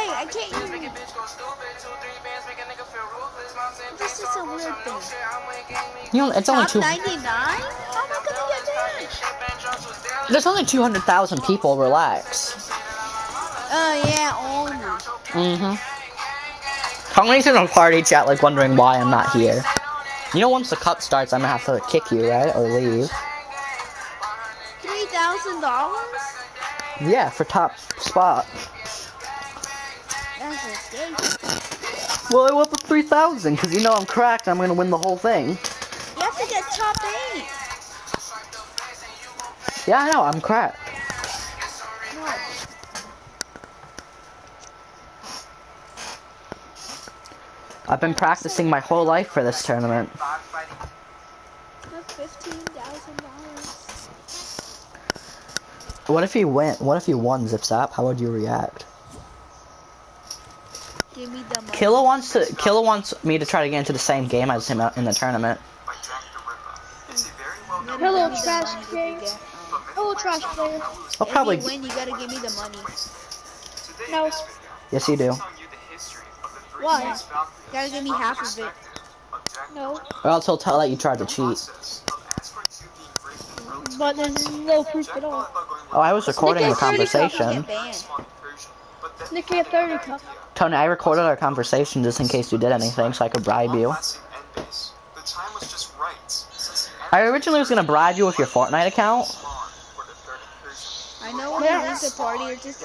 I can't even. This is a weird thing. You know, it's only Top 99? How am I gonna get that? There's only 200,000 people. Relax. Oh yeah, only. Tony's in a party chat, like wondering why I'm not here. You know, once the cup starts, I'm gonna have to kick you, right, or leave. $3,000? Yeah, for top spot. That's a scary. Well, I went for 3,000 because you know I'm cracked. I'm gonna win the whole thing. You have to get top 8. Yeah, I know. I'm cracked. No. I've been practicing my whole life for this tournament. That's $15,000. What if you win? What if you won, Zipzap? How would you react? Give me the money. Killa wants me to try to get into the same game as him in the tournament. Hello, trash player. Hello, trash player. I'll probably. If you win, you gotta give me the money. No. Yes, you do. Why? You gotta give me half of it. No. Or else he'll tell that you tried to cheat. But there's no proof at all. Oh, I was recording the conversation. Nicky at 30 cup. Tony, I recorded our conversation just in case you did anything, so I could bribe you. I originally was gonna bribe you with your Fortnite account. I know when you leave the party, you're just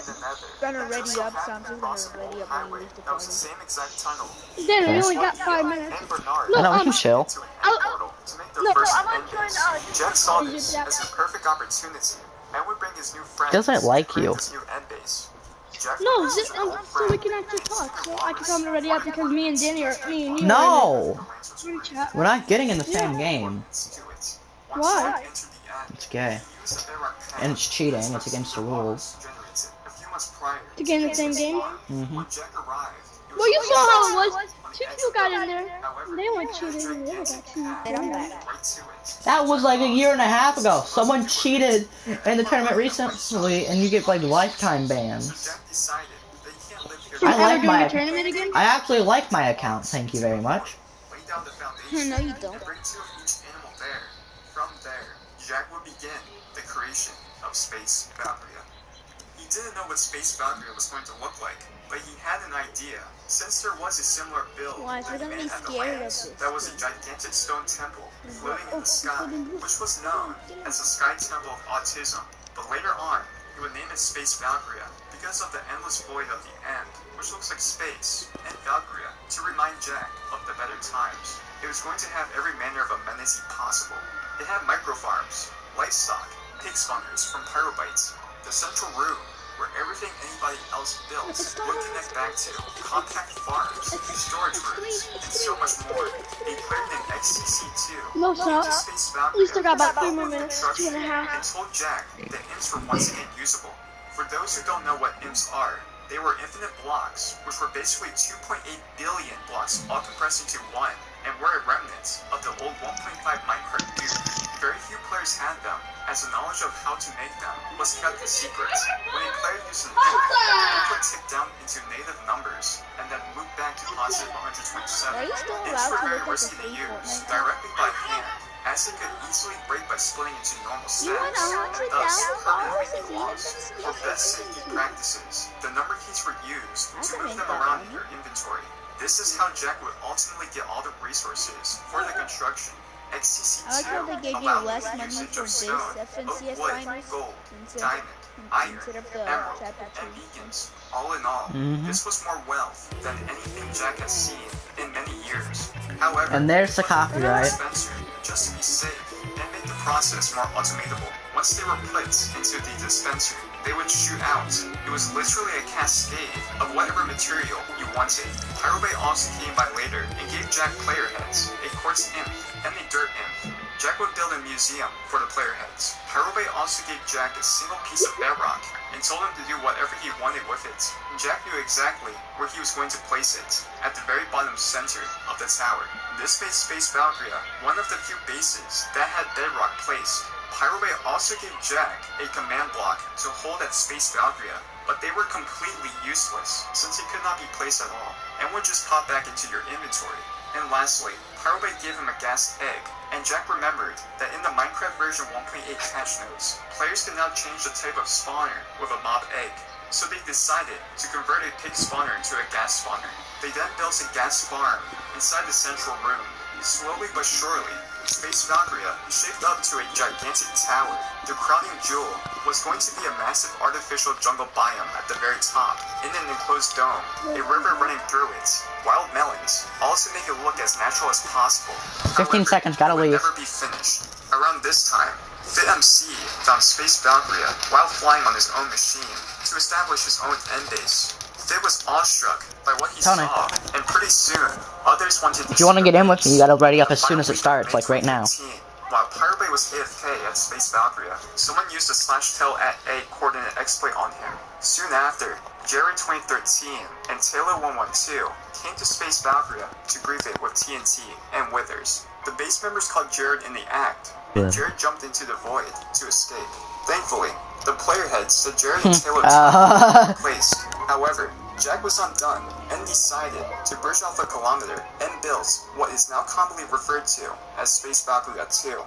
gonna ready up, so I'm just gonna ready up when you leave the party. Then we only got 5 minutes. I know, we can chill. No, I'm gonna join Jack saw this as a perfect opportunity and would bring his new friends. Doesn't like you. No, so we can actually talk. So I can come ready up because me and Danny are me and you. No! We're in chat. We're not getting in the same game. Why? It's gay. And it's cheating, it's against the rules. To get in the same game? Mm-hmm. Well, you saw how it was. 2 people got in there. They weren't cheating. They got cheated. That was like a year and a half ago. Someone cheated in the tournament recently, and you get like lifetime bans. I like my tournament again? I actually like my account. Thank you very much. No, you don't. From there, Jack would begin the creation of Space Valkyria. He didn't know what Space Valkyria was going to look like, but he had an idea. Since there was a similar build Why, that you're gonna made be at the scared of lands, this. that was a gigantic stone temple floating in the sky, which was known as the Sky Temple of Autism. But later on, he would name it Space Valkyria because of the endless void of the end, which looks like space, and Valkyria, to remind Jack of the better times. It was going to have every manner of amenity possible. It had microfarms, livestock, pig spawners from pyrobites, the central room, where everything anybody else built would connect back to, compact farms, storage rooms, and so much more. A player named XCC2 No, stop. Space We still got about 3 more Valkyria minutes. construction 2.5. and told Jack that imps were once again usable. For those who don't know what imps are, they were infinite blocks, which were basically 2.8 billion blocks all compressed into one, and were a remnant of the old 1.5 minecart dude. Very few players had them, as the knowledge of how to make them was kept a secret. When a player used an imp, the imp would tick down into negative numbers, and then move back to positive 127. Are you still Imps allowed were to very look at the risky to free use Fortnite? directly by hand, as it could easily break by splitting into normal You went stacks, and thus $100,000 permanently to be see lost. them? For best safety practices, the number keys were used I to can move make them that around in money. your inventory. This is how Jack would ultimately get all the resources for the construction. XCC2 I like how they gave you allowed less the money usage for of this stone, FNCS oak wood, finals gold, instead diamond, iron, of the emerald, chapter and 2. beacons. All in all, this was more wealth than anything Jack has seen in many years. However, And there's the it wasn't copyright. dispensary just to be safe and make the process more automatable. Once they were put into the dispenser, they would shoot out. It was literally a cascade of whatever material you wanted. Pyrobay also came by later and gave Jack player heads, a quartz imp, and a dirt imp. Jack would build a museum for the player heads. Pyrobay also gave Jack a single piece of bedrock and told him to do whatever he wanted with it. Jack knew exactly where he was going to place it, at the very bottom center of the tower. This made Space Valkyria one of the few bases that had bedrock placed. Pyrobay also gave Jack a command block to hold at Space Valkyria, but they were completely useless, since he could not be placed at all, and would just pop back into your inventory. And lastly, Pyrobite gave him a gas egg, and Jack remembered that in the Minecraft version 1.8 patch notes, players can now change the type of spawner with a mob egg. So they decided to convert a pig spawner into a gas spawner. They then built a gas farm inside the central room. Slowly but surely, Space Valkyria shaped up to a gigantic tower. The crowning jewel was going to be a massive artificial jungle biome at the very top, in an enclosed dome, a river running through it, wild melons, all to make it look as natural as possible. 15 seconds, gotta leave. It would never be finished. Around this time, FitMC found Space Valkyria while flying on his own machine to establish his own end base. Fit was awestruck by what he Tony. saw, and pretty soon, others wanted to If you want to get in with me, you gotta ready up as soon as it starts, like right now. While Pyrobite was AFK at Space Valkyria, someone used a /tail@A coordinate exploit on him. Soon after, Jared2013 and Taylor112 came to Space Valkyria to grief it with TNT and Withers. The base members caught Jared in the act, and Jared jumped into the void to escape. Thankfully, the player heads said Jared and Taylor were placed. However, Jack was undone and decided to bridge off a kilometer and built what is now commonly referred to as Space Valkyria 2.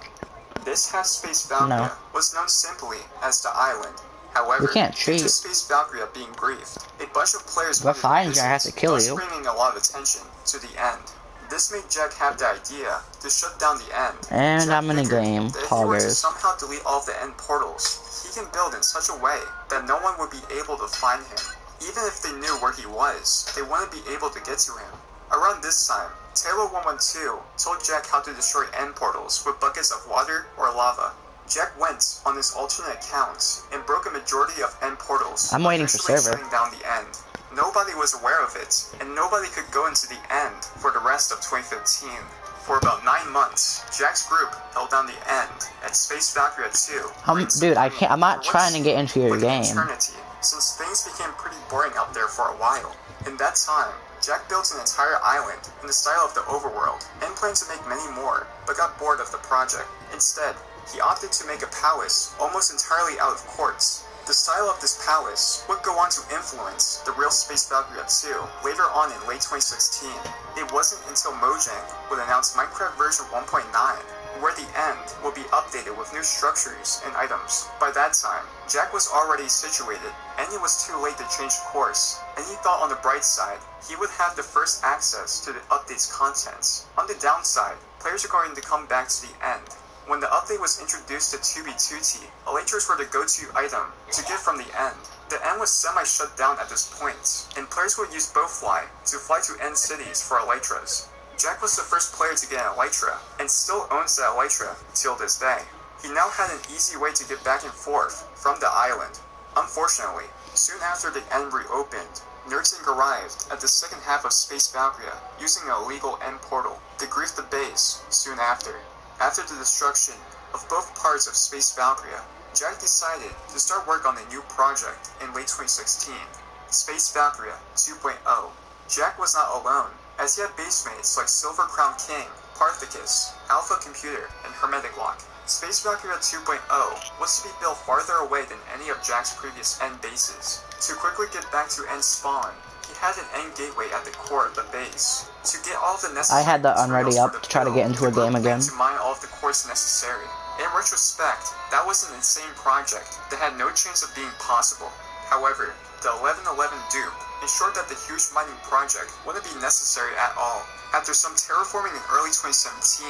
This half-Space Valkyria was known simply as the Island. However, we can't cheat. due to Space Valkyria being griefed, a bunch of players If I find you, I have to kill you. bringing a lot of attention to the end. This made Jack have the idea to shut down the end. And Jack I'm in a figured game, that if he were to poggers. somehow delete all of the end portals, he can build in such a way that no one would be able to find him. Even if they knew where he was, they wouldn't be able to get to him. Around this time, Taylor112 told Jack how to destroy end portals with buckets of water or lava. Jack went on his alternate accounts and broke a majority of end portals. I'm waiting for eventually server. shutting down the end. Nobody was aware of it, and nobody could go into the end for the rest of 2015. For about 9 months, Jack's group held down the end at Space Valkyria 2. Dude, I'm not trying to get into your game. Eternity, since things became pretty boring out there for a while. In that time, Jack built an entire island in the style of the overworld and planned to make many more, but got bored of the project. Instead, he opted to make a palace almost entirely out of quartz. The style of this palace would go on to influence the real Space Valkyria 2 later on in late 2016. It wasn't until Mojang would announce Minecraft version 1.9 where the end will be updated with new structures and items. By that time, Jack was already situated, and it was too late to change course, and he thought on the bright side, he would have the first access to the update's contents. On the downside, players are going to come back to the end. When the update was introduced to 2B2T, elytras were the go-to item to get from the end. The end was semi-shut down at this point, and players would use Bowfly to fly to end cities for elytras. Jack was the first player to get an elytra, and still owns the elytra till this day. He now had an easy way to get back and forth from the island. Unfortunately, soon after the end reopened, Nerdzinc arrived at the second half of Space Valkyria using an illegal end portal to grief the base soon after. After the destruction of both parts of Space Valkyria, Jack decided to start work on a new project in late 2016, Space Valkyria 2.0. Jack was not alone, as he had basemates like Silver Crown King, Parthicus, Alpha Computer, and Hermetic Lock. Space Valkyria 2.0 was to be built farther away than any of Jack's previous end bases. To quickly get back to end spawn, he had an end gateway at the core of the base. To get all the necessary I had the unready materials up for the to try to get into a build, game again. to mine all of the cores necessary. In retrospect, that was an insane project that had no chance of being possible. However, the 1111 dupe ensured that the huge mining project wouldn't be necessary at all. After some terraforming in early 2017,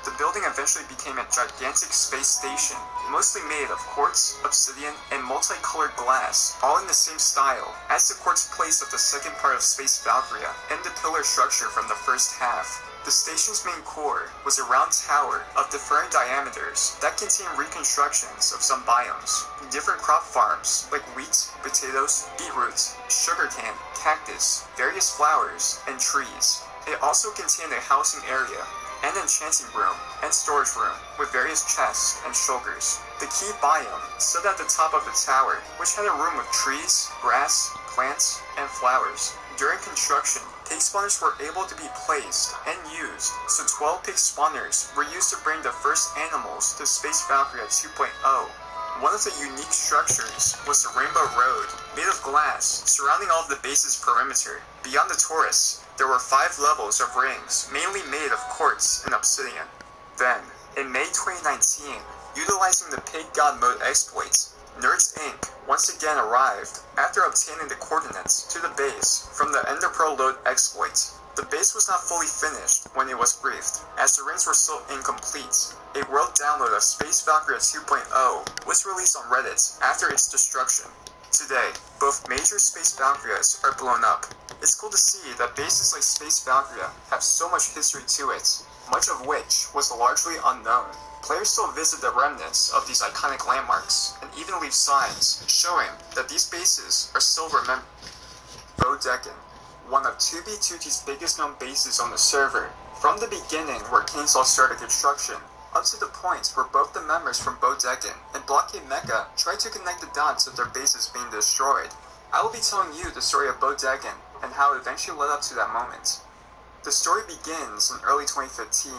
the building eventually became a gigantic space station, mostly made of quartz, obsidian, and multicolored glass, all in the same style as the quartz place of the second part of Space Valkyria and the pillar structure from the first half. The station's main core was a round tower of different diameters that contained reconstructions of some biomes, different crop farms like wheat, potatoes, beetroots, sugarcane, cactus, various flowers, and trees. It also contained a housing area, an enchanting room, and storage room with various chests and shulkers. The key biome stood at the top of the tower, which had a room with trees, grass, plants, and flowers. During construction, pig spawners were able to be placed and used, so 12 pig spawners were used to bring the first animals to Space Valkyria 2.0. One of the unique structures was the Rainbow Road, made of glass, surrounding all of the base's perimeter. Beyond the Taurus, there were 5 levels of rings, mainly made of quartz and obsidian. Then, in May 2019, utilizing the Pig God mode exploits, Nerds Inc. once again arrived after obtaining the coordinates to the base from the Ender Pearl load exploit. The base was not fully finished when it was briefed, as the rings were still incomplete. A world download of Space Valkyria 2.0 was released on Reddit after its destruction. Today, both major Space Valkyrias are blown up. It's cool to see that bases like Space Valkyria have so much history to it, much of which was largely unknown. Players still visit the remnants of these iconic landmarks, and even leave signs showing that these bases are still remembered. Bodekin, one of 2B2T's biggest known bases on the server, from the beginning where Cainslaw started construction, up to the point where both the members from Bodekin and Blockade Mecha tried to connect the dots of their bases being destroyed. I will be telling you the story of Bodekin and how it eventually led up to that moment. The story begins in early 2015.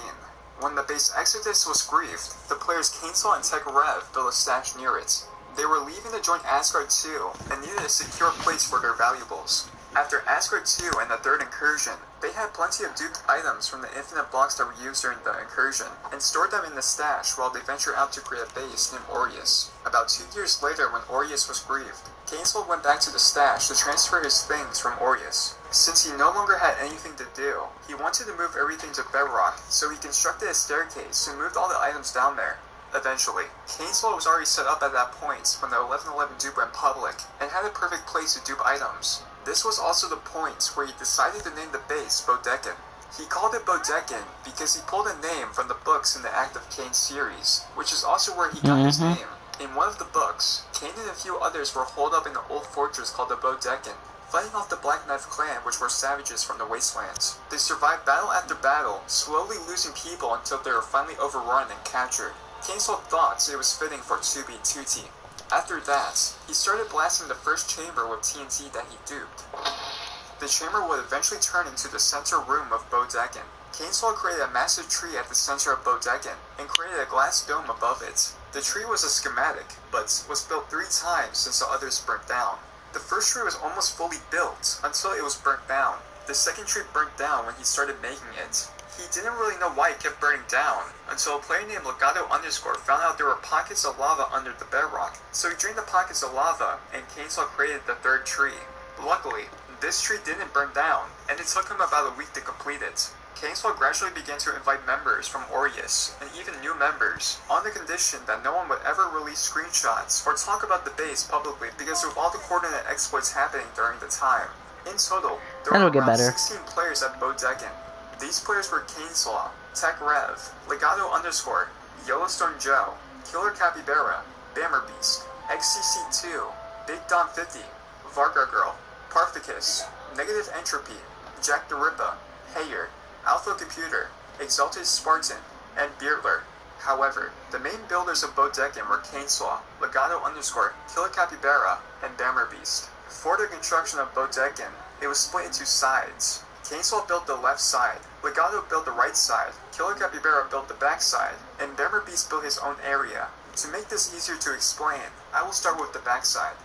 When the base Exodus was griefed, the players Cainslaw and Tech Rev built a stash near it. They were leaving to join Asgard 2 and needed a secure place for their valuables. After Asgard 2 and the third incursion, they had plenty of duped items from the infinite blocks that were used during the incursion, and stored them in the stash while they ventured out to create a base named Aureus. About 2 years later, when Aureus was grieved, Cainslaw went back to the stash to transfer his things from Aureus. Since he no longer had anything to do, he wanted to move everything to Bedrock, so he constructed a staircase and moved all the items down there. Eventually, Cainslaw was already set up at that point when the 1111 dupe went public, and had a perfect place to dupe items. This was also the point where he decided to name the base Bodekin. He called it Bodekin because he pulled a name from the books in the Act of Cain series, which is also where he got his name. In one of the books, Cain and a few others were holed up in an old fortress called the Bodekin, fighting off the Black Knife clan, which were savages from the wastelands. They survived battle after battle, slowly losing people until they were finally overrun and captured. Cainslaw thought it was fitting for 2B2T. After that, he started blasting the first chamber with TNT that he duped. The chamber would eventually turn into the center room of Bodekin. Cainslaw created a massive tree at the center of Bodekin, and created a glass dome above it. The tree was a schematic, but was built 3 times since the others burnt down. The first tree was almost fully built, until it was burnt down. The second tree burnt down when he started making it. He didn't really know why it kept burning down, until a player named Legato_ found out there were pockets of lava under the bedrock, so he drained the pockets of lava, and Cainslaw created the third tree. Luckily, this tree didn't burn down, and it took him about a week to complete it. Cainslaw gradually began to invite members from Aureus, and even new members, on the condition that no one would ever release screenshots or talk about the base publicly because of all the coordinate exploits happening during the time. In total, there were around 16 players at Bodekin. These players were Cainslaw, Tech Rev, Legato_, Yellowstone Joe, Killer Capybara, Bammer Beast, XCC2, Big Don 50, Varga Girl, Parthicus, Negative Entropy, Jack the Ripper, Hayer, Alpha Computer, Exalted Spartan, and Beardler. However, the main builders of Bodekin were Cainslaw, Legato_, Killer Capybara, and Bammer Beast. For the construction of Bodekin, it was split into sides. Cainslaw built the left side, Legato built the right side, Killer Capybara built the back side, and Bammer Beast built his own area. To make this easier to explain, I will start with the back side.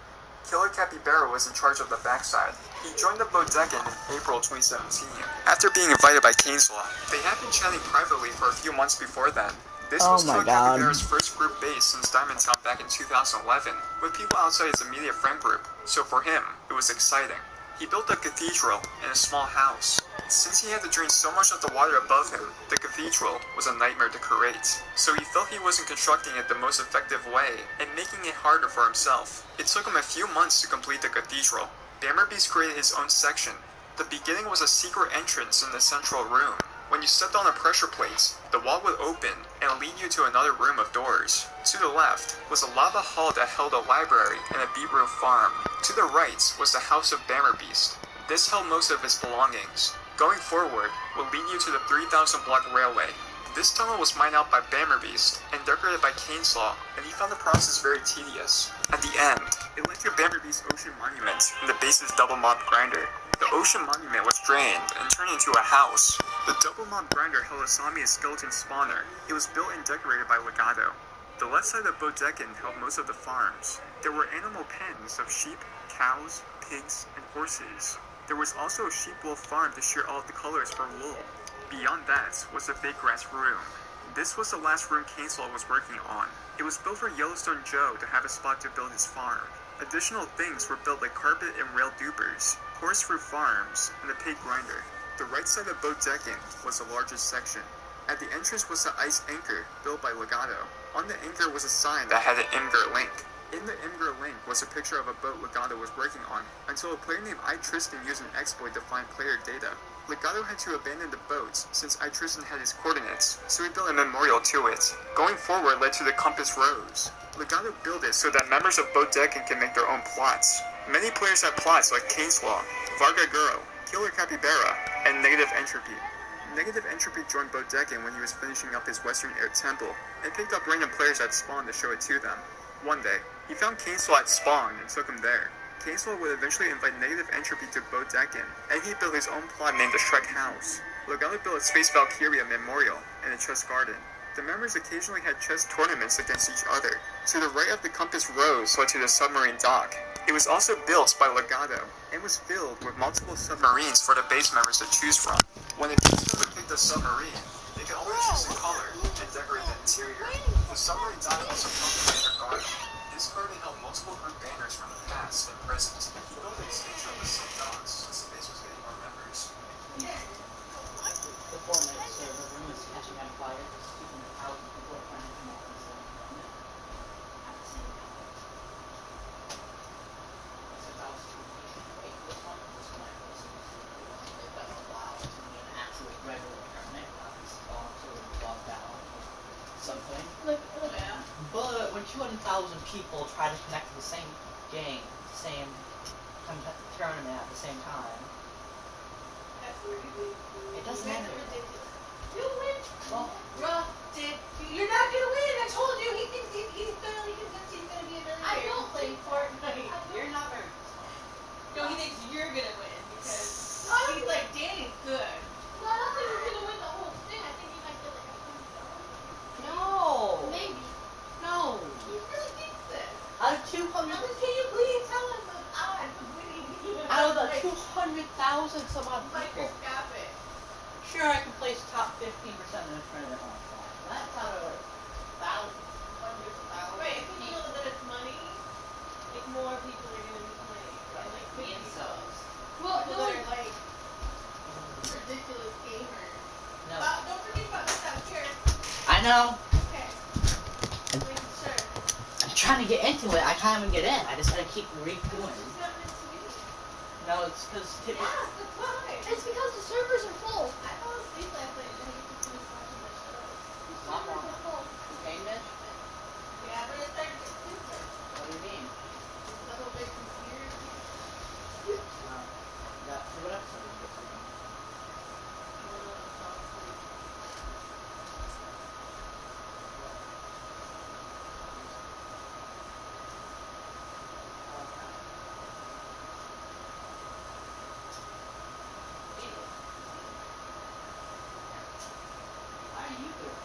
Killer Capybara was in charge of the backside. He joined the Bodekin in April 2017. After being invited by Cainslaw, they had been chatting privately for a few months before then. This was Killer Capybara's first group base since Diamond Town back in 2011, with people outside his immediate friend group, so for him, it was exciting. He built a cathedral and a small house. Since he had to drain so much of the water above him, the cathedral was a nightmare to create, so he felt he wasn't constructing it the most effective way, and making it harder for himself. It took him a few months to complete the cathedral. Bammer Beast created his own section. The beginning was a secret entrance in the central room. When you stepped on a pressure plate, the wall would open and lead you to another room of doors. To the left was a lava hall that held a library and a beetroot farm. To the right was the house of Bammer Beast. This held most of his belongings. Going forward would lead you to the 3,000 block railway. This tunnel was mined out by Bammer Beast and decorated by Cainslaw, and he found the process very tedious. At the end, it led to Bammer Beast's ocean monument and the base's double mob grinder. The ocean monument was drained and turned into a house. The double mob grinder held a zombie and skeleton spawner. It was built and decorated by Legato. The left side of Bodekin held most of the farms. There were animal pens of sheep, cows, pigs, and horses. There was also a sheep-wool farm to shear all of the colors for wool. Beyond that was the fake grass room. This was the last room Cainslaw was working on. It was built for Yellowstone Joe to have a spot to build his farm. Additional things were built like carpet and rail dupers, horse-roof farms, and a pig grinder. The right side of Bodekin was the largest section. At the entrance was the ice anchor, built by Legato. On the anchor was a sign that had an Imgur link. In the Imgur link was a picture of a boat Legato was working on, until a player named iTristan used an exploit to find player data. Legato had to abandon the boat, since iTristan had his coordinates, so he built a memorial to it. Going forward led to the Compass Rose. Legato built it so that members of Bodekin can make their own plots. Many players had plots like Cainslaw, Vargaguro, Killer Capybara, and Negative Entropy. Negative Entropy joined Bodekin when he was finishing up his Western Air Temple, and picked up random players at spawn to show it to them. One day, he found Cainslaw at spawn and took him there. Cainslaw would eventually invite Negative Entropy to Bodekin, and he built his own plot named the Shrek House. Legato built a Space Valkyria memorial and a chess garden. The members occasionally had chess tournaments against each other. To the right of the Compass Rose led to the submarine dock. It was also built by Legato, and was filled with multiple submarines for the base members to choose from. When a team would pick the submarine, they could always choose the color and decorate the interior. The submarine dock also held the banner garden. This garden held multiple group banners from the past and present. He built an extension of the same docks since the base was getting more members. The Fortnite server room is catching on fire. There's 200,000 people are trying to come up and say at the same time. Since I was too patient to wait for this one I posted. It doesn't allow it to be an absolute regular tournament. It's all sort of bugged out. Something. Yeah. But when 200,000 people try to connect to the same game, same tournament at the same time, it doesn't matter. You win. Well, You're not gonna win. I told you. He's thoroughly convinced he's gonna be a millionaire. I don't play Fortnite. You're not very. No, he thinks you're gonna win because He's like, Danny's good. well, I don't think he's gonna win the whole thing. I think he might get like no. maybe. No. He really thinks this. Out of 200, Can you please tell him the odds of winning? out of the 200,000 some odd people. Microscopic. Sure, I can place top 15% in a tournament on fire. That's out of like thousands, hundreds of thousands. Wait, if you know that it's money, like more people are gonna be playing. And like And subs. Well, people no, that are like ridiculous gamers. No. Don't forget about this out here. I know. Okay. Making sure. I'm trying to get into it. I can't even get in. I just gotta keep redoing. It's not meant to be. No, it's because typically. Yeah, that's why. it's because the servers are full. I fell asleep last night and I get to finish watching my show. Not wrong. Servers are full. Game Mitch? Yeah, but it's starting to get stupid. What do you mean? It's the whole big conspiracy. What episode is this again? How are you doing?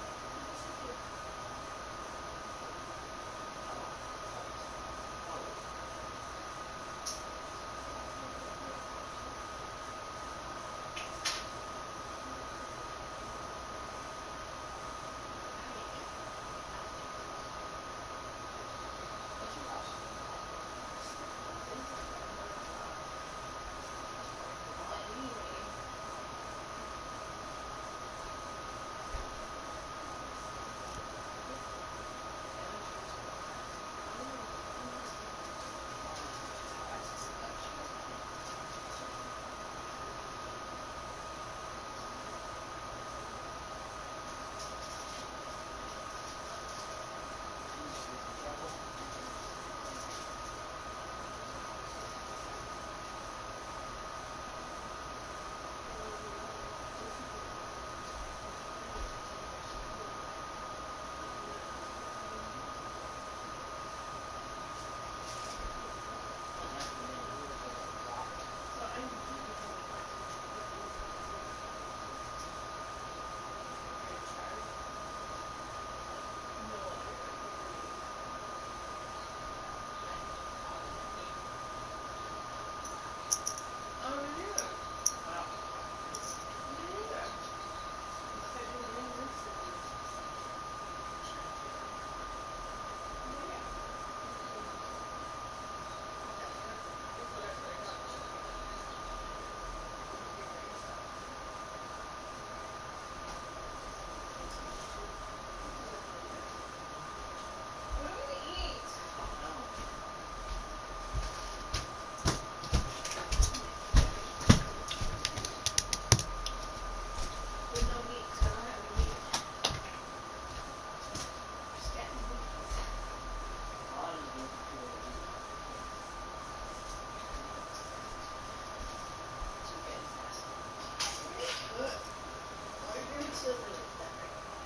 silver like that right now.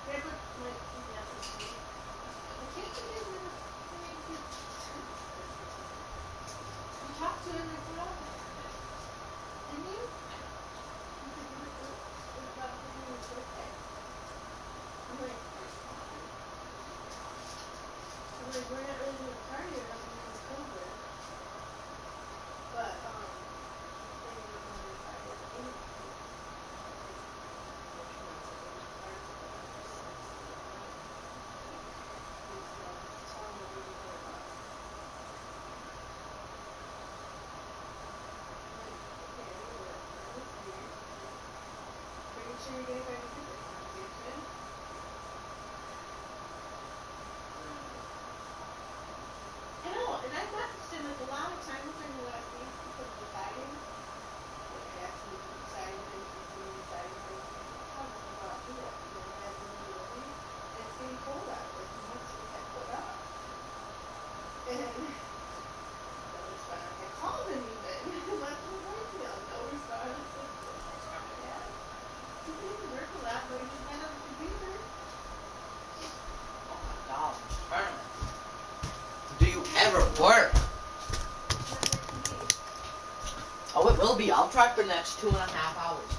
Can I put my glasses on? I can't put it in the thing. You talk to him and put on there. Didn't you? You said you were about to do his birthday. I'm like, we're not really doing a party or nothing because of COVID. But, then you were going to invite him in. Pretty sure you're gonna find a different conversation. I know, and I've messaged him like a lot of times during the last week because of deciding. Like I asked him if he decided things, if he decided things. How much I brought to it, you know, I have been doing. And it's getting cold out, like he wants to get that put up. And no response. I called him even. Left him a voicemail. No response. Yeah. He didn't work a lot, but he just went on the computer. Oh my god, tournament. Do you ever work? Oh, it will be. I'll try for the next 2.5 hours.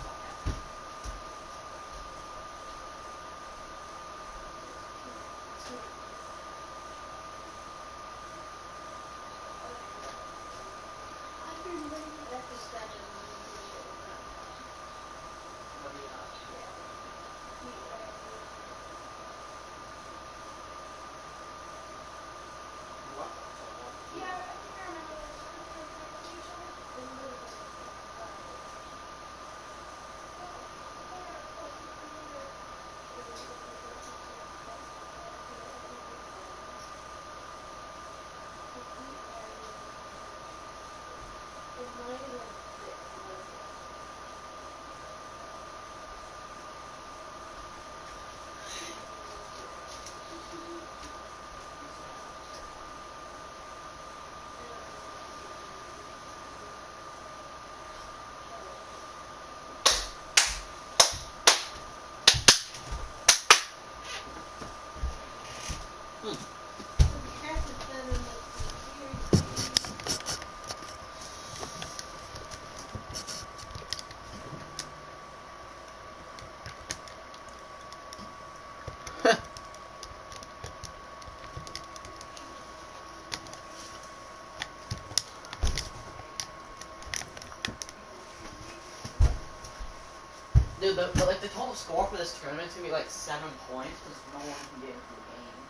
Dude, the total score for this tournament is gonna be like 7 points because no one can get into the game.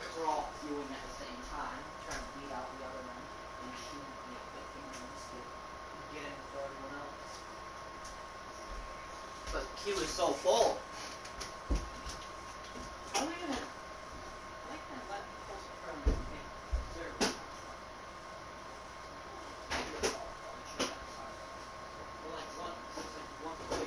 Because we're all queuing at the same time, trying to beat out the other one and shoot like 15 minutes to get in before everyone else. But the queue is so full. I don't even have, I can't let people from serve. One player, $2.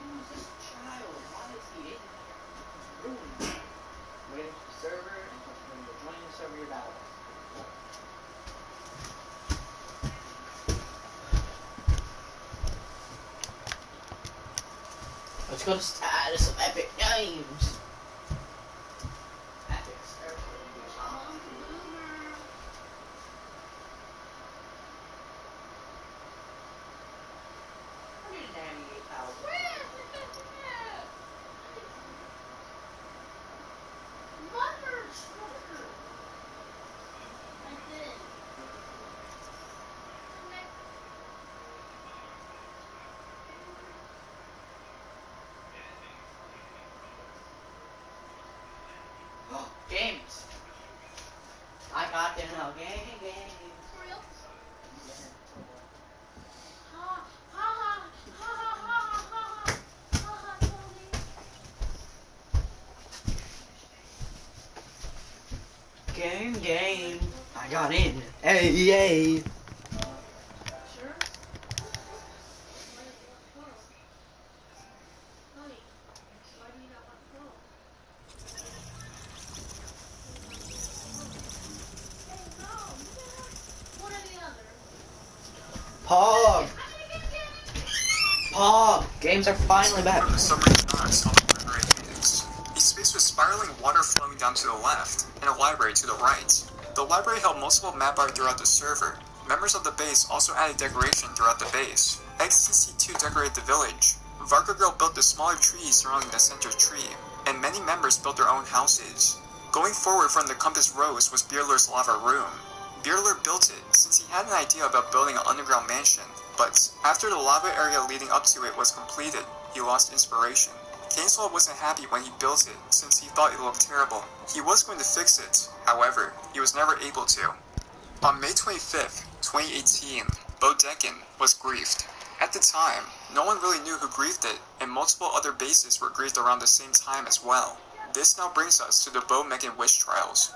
Who's this child? Why is he in here? Ruining it. Waiting for the server, and when you're joining the server, you're battling. Let's go to status of Epic Games. Epic server. Games. I got them now. Games. For real? Yeah. Ha ha ha ha ha ha ha ha ha Tony. Game. I got in. Hey. Sure? Pog! Pog! Games are finally back. From the submarine docks on the library annex. A space with spiraling water flowing down to the left, and a library to the right. The library held multiple map art throughout the server. Members of the base also added decoration throughout the base. XCC2 decorated the village. Varka Girl built the smaller trees surrounding the center tree, and many members built their own houses. Going forward from the Compass Rose was Beerler's lava room. Beerler built it since he had an idea about building an underground mansion, but after the lava area leading up to it was completed, he lost inspiration. Kainslaw wasn't happy when he built it since he thought it looked terrible. He was going to fix it, however, he was never able to. On May 25th, 2018, Bodekin was griefed. At the time, no one really knew who griefed it, and multiple other bases were griefed around the same time as well. This now brings us to the Bo-Megan witch trials.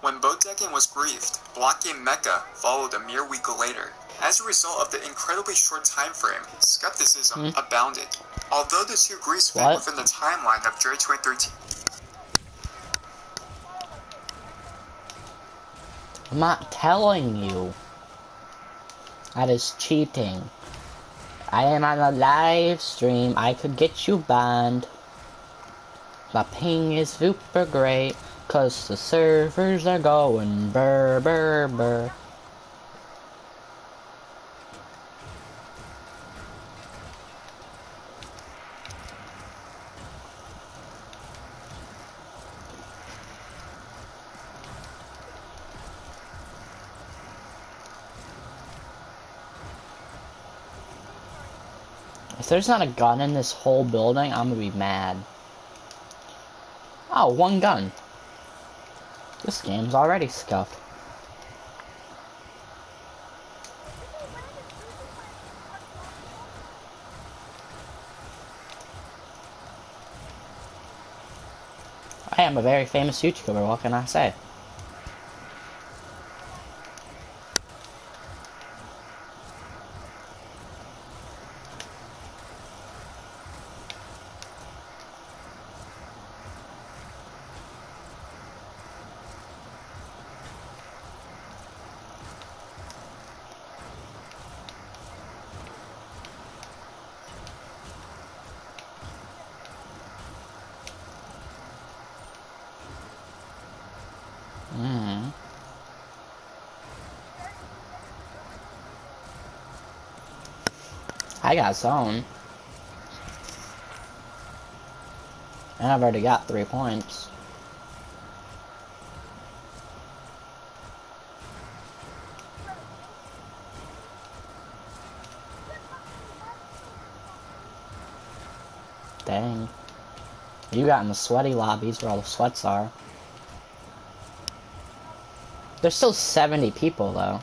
When Bodekin was griefed, Block Game Mecca followed a mere week later. As a result of the incredibly short time frame, skepticism abounded. Although the two griefs fit within the timeline of July 2013, I'm not telling you. That is cheating. I am on a live stream. I could get you banned. My ping is super great, cause the servers are going brr brr brr. If there's not a gun in this whole building, I'm gonna be mad. Oh, one gun. This game's already scuffed. I am a very famous YouTuber, what can I say? I got zone. And I've already got 3 points. Dang. You got in the sweaty lobbies where all the sweats are. There's still 70 people though.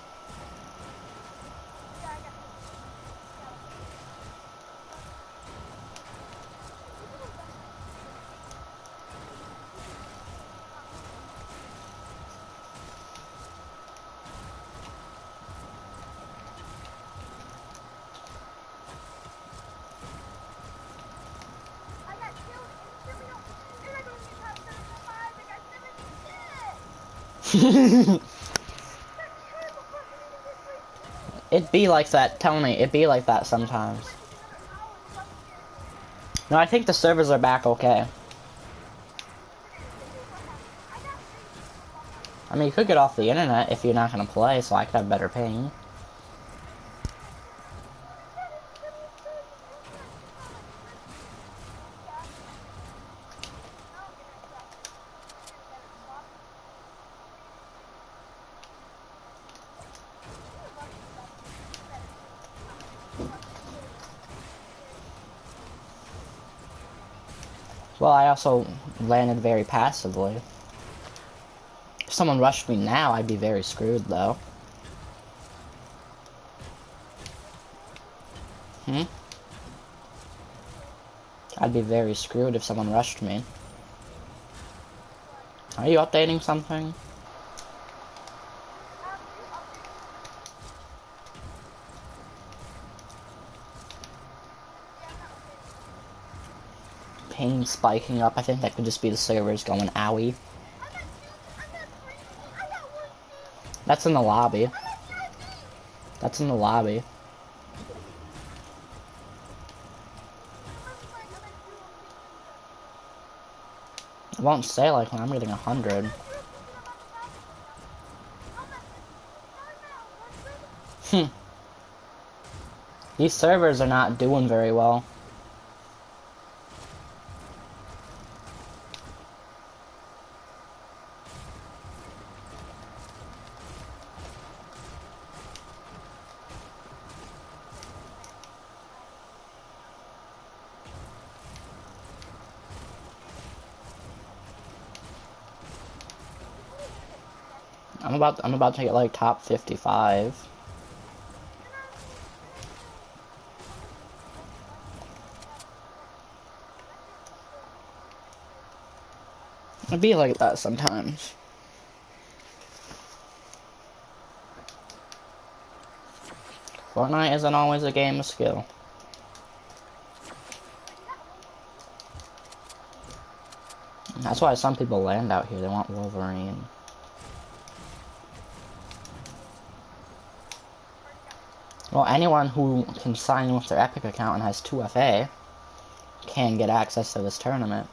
It be like that, Tony. It be like that sometimes. No, I think the servers are back okay. I mean, you could get off the internet if you're not gonna play, so I could have better ping. Well, I also landed very passively. If someone rushed me now, I'd be very screwed, though. I'd be very screwed if someone rushed me. Are you updating something? Ping spiking up. I think that could just be the servers going owie. That's in the lobby. That's in the lobby. It won't say like when I'm getting 100. These servers are not doing very well. I'm about to get like top 55. It'd be like that sometimes. Fortnite isn't always a game of skill. That's why some people land out here. They want Wolverine. Well, anyone who can sign in with their Epic account and has 2FA can get access to this tournament.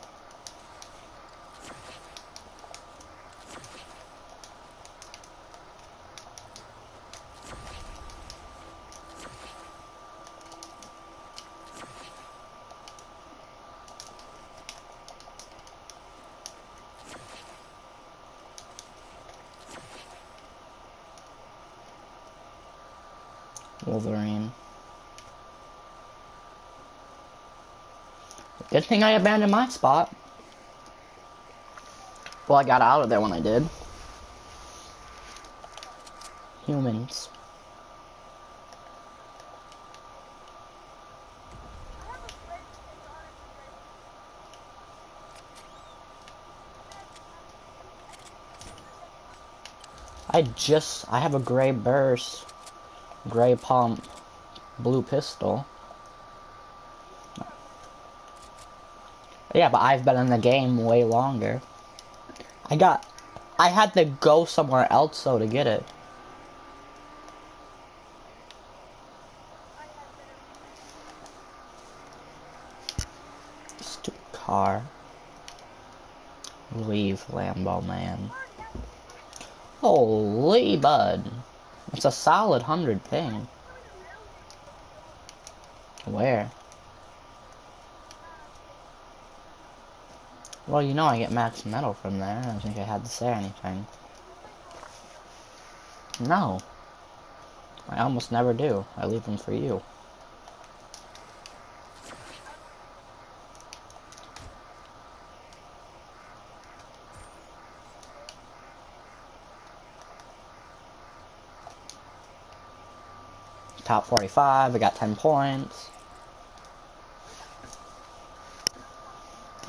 Wolverine. Good thing I abandoned my spot. Well, I got out of there when I did. Humans. I have a gray burst, gray pump, blue pistol. Yeah, but I've been in the game way longer. I had to go somewhere else though to get it. Stupid car. Leave, Lambo man. Holy bud. It's a solid 100 ping. Where? Well, you know I get max metal from there. I don't think I had to say anything. No. I almost never do. I leave them for you. Top 45, I got 10 points.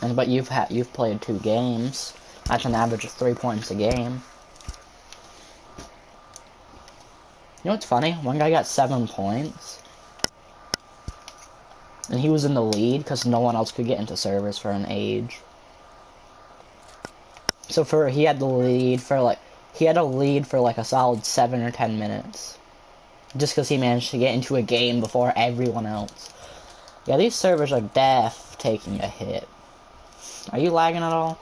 But you've played 2 games. That's an average of 3 points a game. You know what's funny? One guy got 7 points. And he was in the lead because no one else could get into servers for an age. So he had a lead for like a solid 7 or 10 minutes. Just because he managed to get into a game before everyone else. Yeah, these servers are def taking a hit. Are you lagging at all?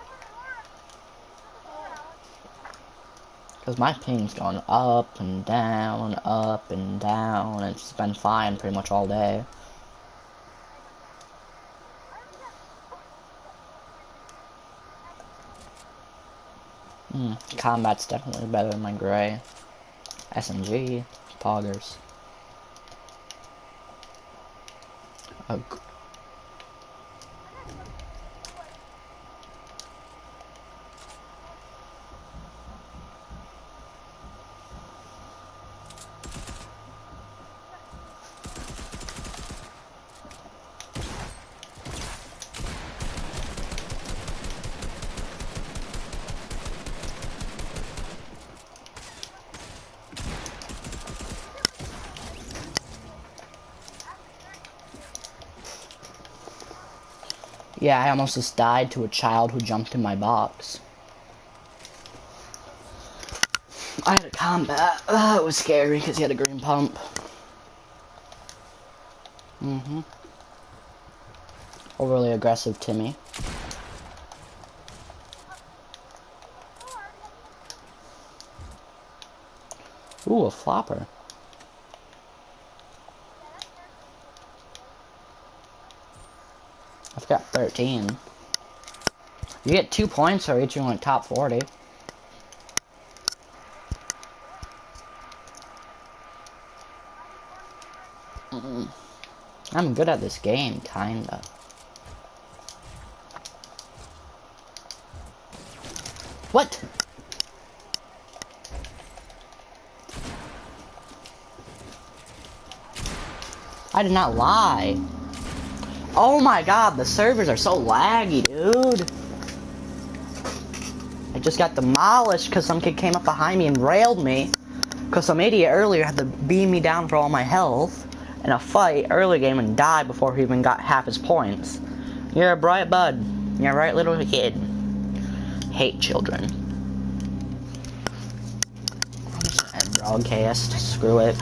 Because my ping's going up and down, and it's been fine pretty much all day. Combat's definitely better than my gray. SMG, poggers. Yeah, I almost just died to a child who jumped in my box. I had a combat. It was scary because he had a green pump. Overly aggressive Timmy. Ooh, a flopper. I've got 13. You get 2 points for reaching like top 40. I'm good at this game, kinda. What? I did not lie. Oh my god, the servers are so laggy, dude. I just got demolished because some kid came up behind me and railed me. Because some idiot earlier had to beam me down for all my health in a fight early game and died before he even got half his points. You're a bright bud. You're a bright little kid. Hate children. I'm just gonna end broadcast. Screw it.